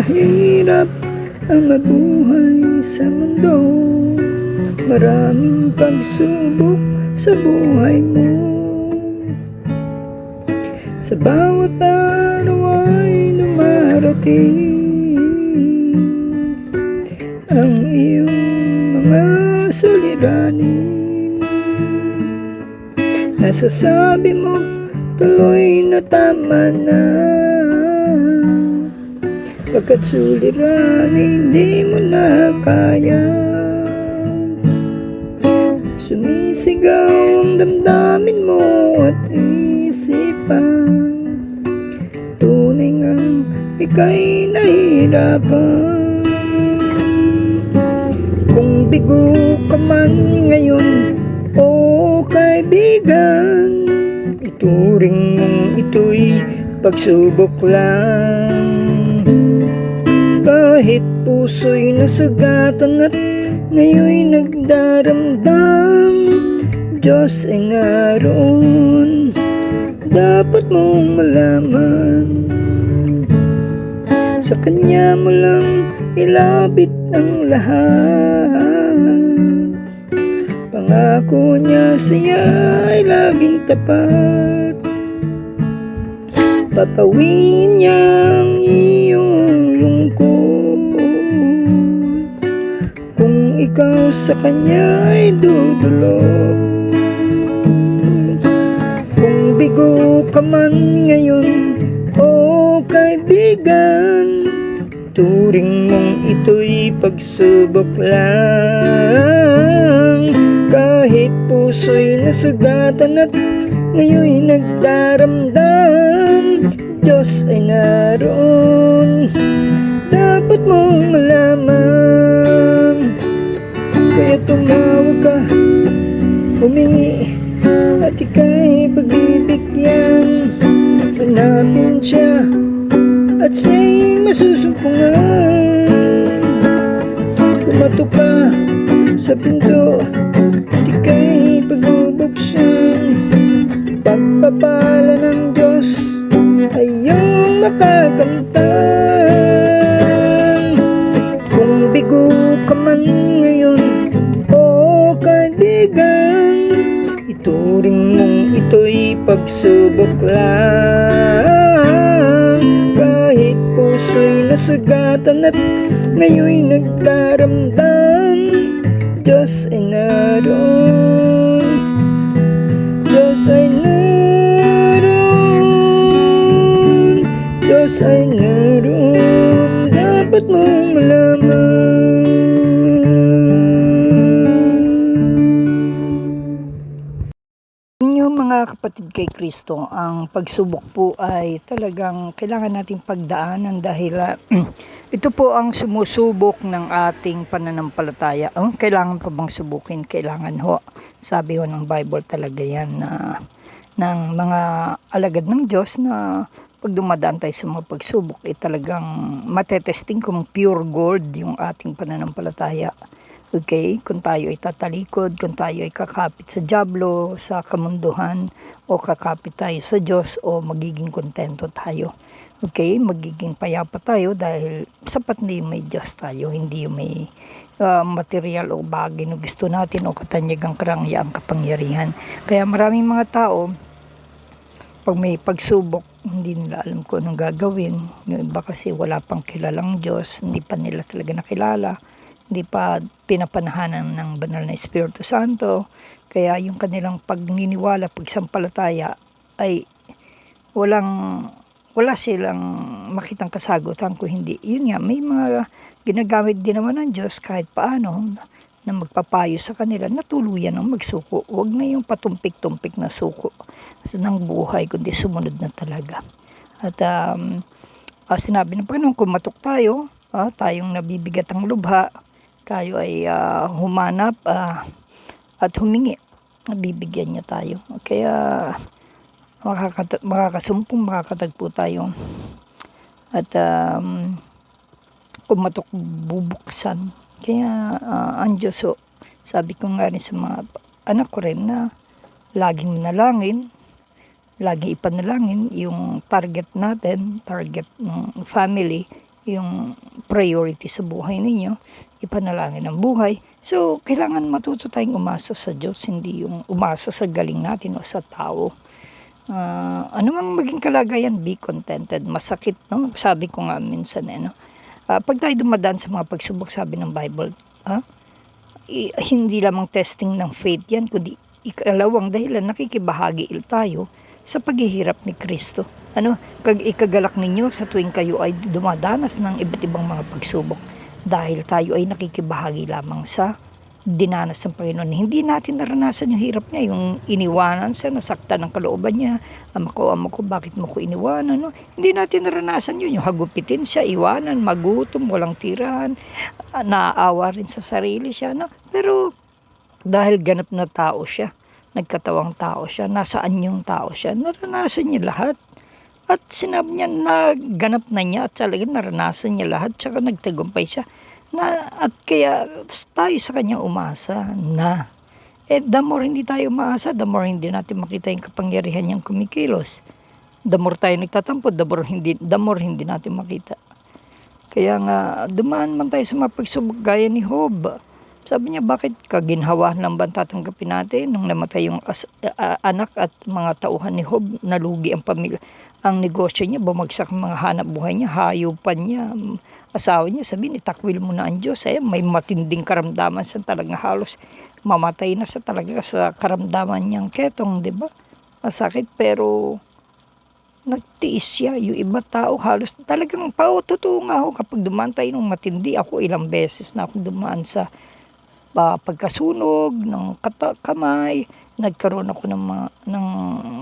Mahirap ang mabuhay sa mundo, maraming pagsubok sa buhay mo. Sa bawat araw ay dumarating ang iyong mga suliranin. Nasasabi mo tuloy na tama na, pagkat suliranin hindi mo na kaya. Sumisigaw ang damdamin mo at isipan, tunay ngang ika'y nahihirapan. Kung bigo ka man ngayon o kaibigan, ituring mong ito'y pagsubok lang. Kahit puso'y nasugatan at ngayon'y nagdaramdam, Diyos ay naroon, dapat mong malaman. Sa Kanya mo lang ilapit ang lahat, pangako niya sa'yo ay laging tapat. Papawin niya ang iyong lungkot kung ikaw sa Kanya ay dudulog. Kung bigo ka man ngayon o kaibigan, turing mong ito'y pagsubok lang. Kahit puso'y nasugatan at ngayon'y nagdaramdam, Diyos ay naroon, dapat mong malaman. Kaya tumawag ka, humingi at ika'y pagbibigyan. Hanapin siya at siya'y masusumpungan. Pumatok ka sa pinto at ika'y pagbubuksan. Pagpapala ng Diyos ay iyong makakamtan. Kung bigo ka man ngayon o kaibigan, ituring mong ito'y pagsubok lang. Kahit puso'y nasugatan at ngayon'y nagdaramdam, Diyos ay naroon, Diyos ay naroon, Diyos ay naroon, dapat mong malaman. Mga kapatid kay Kristo, ang pagsubok po ay talagang kailangan nating pagdaanan dahil ito po ang sumusubok ng ating pananampalataya. Kailangan pa bang subukin? Kailangan ho. Sabi ho ng Bible talaga yan na ng mga alagad ng Diyos na pag dumadaan tayo sa mga pagsubok, talagang matetesting kung pure gold yung ating pananampalataya. Okay, kung tayo ay tatalikod, kung tayo ay kakapit sa dyablo, sa kamunduhan, o kakapit tayo sa Diyos, o magiging kontento tayo. Okay, magiging payapa tayo dahil sapat na yung may Diyos tayo, hindi yung may material o bagay na gusto natin o katanyagang karangyang kapangyarihan. Kaya maraming mga tao, pag may pagsubok, hindi nila alam kung anong gagawin. Yung iba kasi wala pang kilalang Diyos, hindi pa nila talaga nakilala, hindi pa pinapanahanan ng banal na Espiritu Santo. Kaya yung kanilang pagniniwala, pagsampalataya ay wala silang makitang kasagutan kung hindi. Yun nga, may mga ginagamit din naman ng Diyos kahit paano na magpapayo sa kanila na tuluyan ng magsuko. Huwag na yung patumpik-tumpik na suko ng buhay, kundi sumunod na talaga. At sinabi ng Panginoon, kumatok tayo, tayong nabibigat ang lubha, tayo ay humanap at humingi, bibigyan niya tayo. Kaya makakasumpong, makakatagpo tayo. At kumatok, bubuksan. Kaya ang Diyos, sabi ko nga rin sa mga anak ko rin na laging manalangin, laging ipanalangin yung target natin, target ng family, yung priority sa buhay ninyo, ipanalangin ang buhay. So, kailangan matuto tayong umasa sa Diyos, hindi yung umasa sa galing natin o sa tao. Ano mang maging kalagayan, be contented. Masakit, no? Sabi ko nga minsan, no? Pag tayo dumadaan sa mga pagsubok, sabi ng Bible, hindi lamang testing ng faith yan, kundi ikalawang dahilan, nakikibahagi tayo sa paghihirap ni Kristo. Ikagalak ninyo sa tuwing kayo ay dumadanas ng iba't ibang mga pagsubok, dahil tayo ay nakikibahagi lamang sa dinanas ng Panginoon. Hindi natin naranasan yung hirap niya, yung iniwanan siya, nasaktan ng kalooban niya. Ama ko, bakit mo ko iniwanan? No? Hindi natin naranasan yun, yung hagupitin siya, iwanan, magutom, walang tirahan, naaawa rin sa sarili siya. No? Pero dahil ganap na tao siya, nagkatawang tao siya, nasaan yung tao siya, naranasan niya lahat. At sinabi niya na ganap na niya at talagang naranasan niya lahat, tsaka nagtagumpay siya. At kaya tayo sa kanya umasa na. The more hindi tayo umaasa, the more hindi natin makita yung kapangyarihan niyang kumikilos. The more tayo nagtatampo, the more hindi natin makita. Kaya nga, dumaan man tayo sa mga pagsubok gaya ni Job. Sabi niya, bakit kaginhawa lang ba tatanggapin natin? Nung namatay yung anak at mga tauhan ni Job, nalugi ang pamilya. Ang negosyo niya, bumagsak ang mga hanap buhay niya, hayupan niya, asawa niya, sabihin, itakwil mo na ang Diyos. May matinding karamdaman sa talagang halos mamatay na sa talaga sa karamdaman niyang ketong, di ba? Masakit, pero nagtiis siya. Yung iba tao halos talagang totoo nga ako, kapag dumaan tayo ng matindi, ako ilang beses na ako dumaan sa pagkasunog ng kamay, nagkaroon ako ng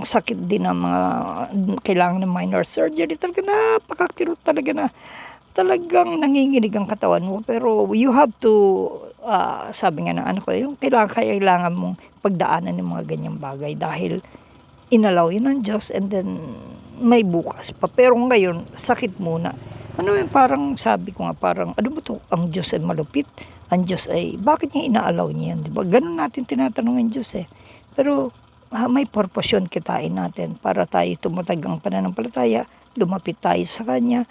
sakit din ng mga kailangan ng minor surgery. Talaga napakakirot talaga na talagang nanginginig ang katawan mo. Pero you have to, sabi nga ng ano ko, yung kailangan mong pagdaanan ng mga ganyang bagay dahil inalaw yun ng Diyos, and then may bukas pa. Pero ngayon, sakit muna. Parang sabi ko nga, parang ano ba to, ang Diyos ay malupit, ang Diyos ay, bakit niya inaalaw niya yan, diba? Ganun natin tinatanong ang Diyos Pero may purpose kitain natin para tayo tumatagang pananampalataya, lumapit tayo sa Kanya,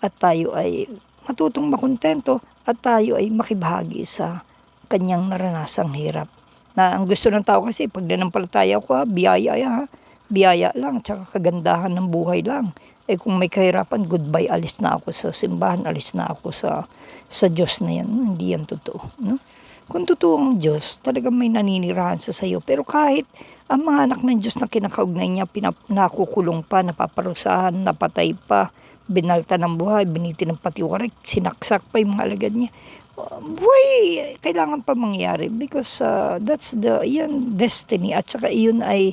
at tayo ay matutong makontento, at tayo ay makibahagi sa Kanyang naranasang hirap. Na ang gusto ng tao kasi, pag nanampalataya ko, biyaya lang, tsaka kagandahan ng buhay lang. Kung may kahirapan, goodbye, alis na ako sa simbahan, alis na ako sa Diyos na yan. Hindi yan totoo. No? Kung totoo ang Diyos, talagang may naninirahan sa sayo. Pero kahit ang mga anak ng Diyos na kinakaugnay niya, nakukulong pa, napaparusahan, napatay pa, binalta ng buhay, biniti ng patiwarik, sinaksak pa yung mga alagad niya. Buhay, kailangan pa mangyari because that's yan destiny, at saka yun ay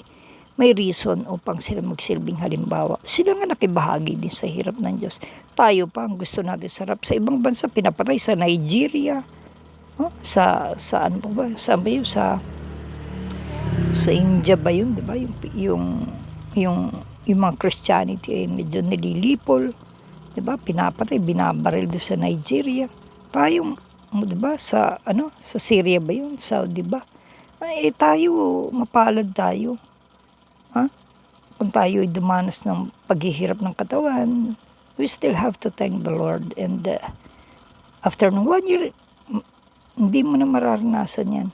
may reason upang sila magsilbing halimbawa. Sila nga nakibahagi din sa hirap ng Diyos. Tayo pa ang gusto natin sarap. Sa ibang bansa, pinapatay sa Nigeria. Sa ano ba? Saan ba yun? Sa India ba yun? Diba? Yung mga Christianity ay medyo nililipol. Diba? Pinapatay, binabaril doon sa Nigeria. Tayo, diba? Sa Syria ba yun? Saudi ba? Tayo, mapalad tayo. Kung tayo ay dumanas ng paghihirap ng katawan, we still have to thank the Lord. And after ng 1 year, hindi mo na mararanasan yan.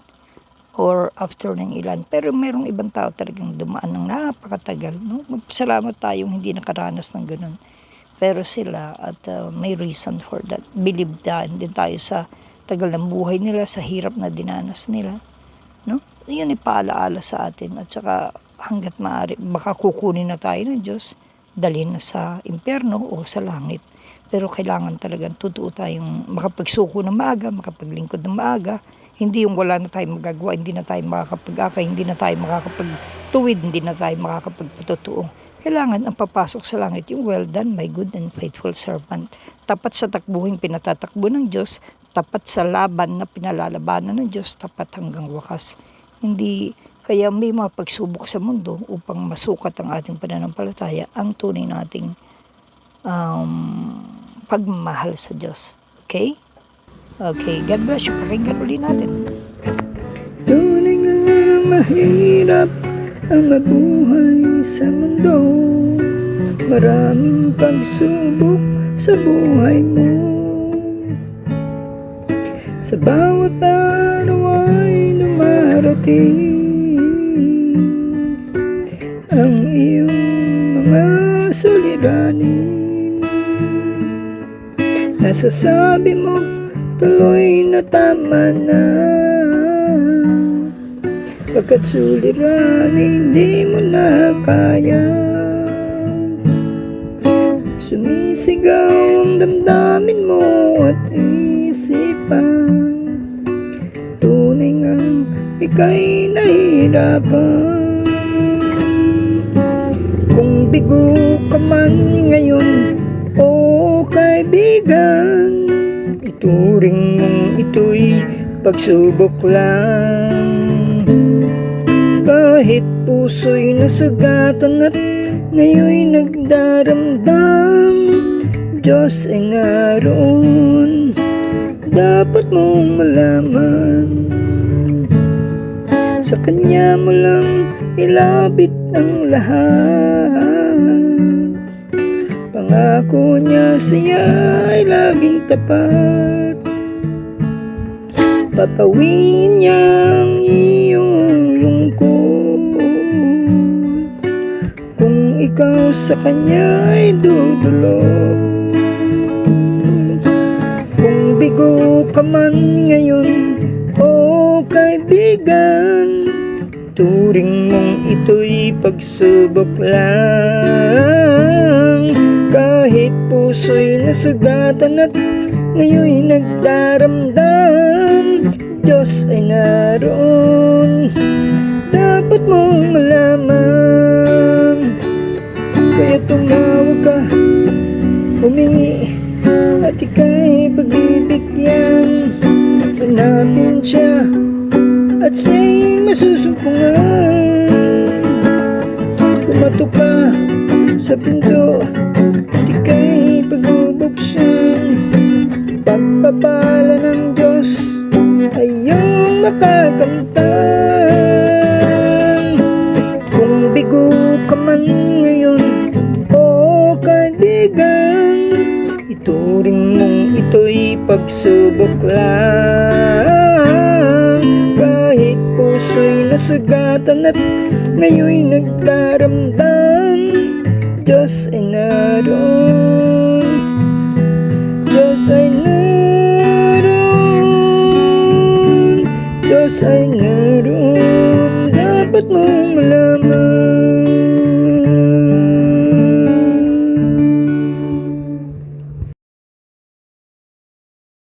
Or after ng ilan. Pero merong ibang tao talagang dumaan ng napakatagal. No? Magpasalamat tayong hindi nakaranas ng ganun. Pero sila, at may reason for that. Believe din tayo sa tagal ng buhay nila, sa hirap na dinanas nila. No? Yun ay paalaala sa atin. At saka hanggat maaari, baka kukunin na tayo ng Diyos, dalhin na sa impyerno o sa langit. Pero kailangan talagang totoo tayong makapagsuko ng maaga, makapaglingkod ng maaga. Hindi yung wala na tayong magagawa, hindi na tayo makakapag-akay, hindi na tayo makakapagtuwid, hindi na tayo makakapagpatotoo. Kailangan ang papasok sa langit yung well done, my good and faithful servant. Tapat sa takbuhin pinatatakbo ng Diyos, tapat sa laban na pinalalabanan ng Diyos, tapat hanggang wakas. Hindi, kaya may mga pagsubok sa mundo upang masukat ang ating pananampalataya, ang tunay nating pagmamahal sa Diyos. Okay? Okay, God bless you. Pakinggan ulit natin. Tunay nga mahirap ang mabuhay sa mundo. maraming pagsubok sa buhay mo. Sa bawat araw ay dumarating ang iyong mga suliranin. Nasasabi mo tuloy na tama na, pagkat suliranin hindi mo na kaya. Sumisigaw ang damdamin mo at isipan, tunay ngang ika'y nahihirapan. Kung bigo ka man ngayon o kaibigan, ituring mong ito'y pagsubok lang. Kahit puso'y nasugatan at ngayon'y nagdaramdam, Diyos ay naroon, dapat mong malaman. Sa Kanya mo lang ilapit ang lahat, pangako niya sa'yo ay laging tapat. Papawin niya ang iyong lungkot kung ikaw sa Kanya ay dudulog. Kung bigo ka man ngayon o kaibigan, turing mong ito'y pagsubok lang. Kahit puso'y nasugatan at ngayon'y nagdaramdam, Diyos ay naroon, dapat mong malaman. Kaya tumawag ka, humingi at ika'y pagbibigyan. Hanapin siya at siya'y masusumpungan. Pumatok ka sa pinto at ika'y pagbubuksan. Pagpapala ng Diyos ay iyong makakamtan. Kung bigo ka man ngayon o kaibigan, ituring mong ito'y pagsubok lang. Kahit puso'y nasugatan at ngayon'y nagdaramdam, Diyos ay naroon, Diyos ay naroon, Diyos ay naroon, dapat mong malaman.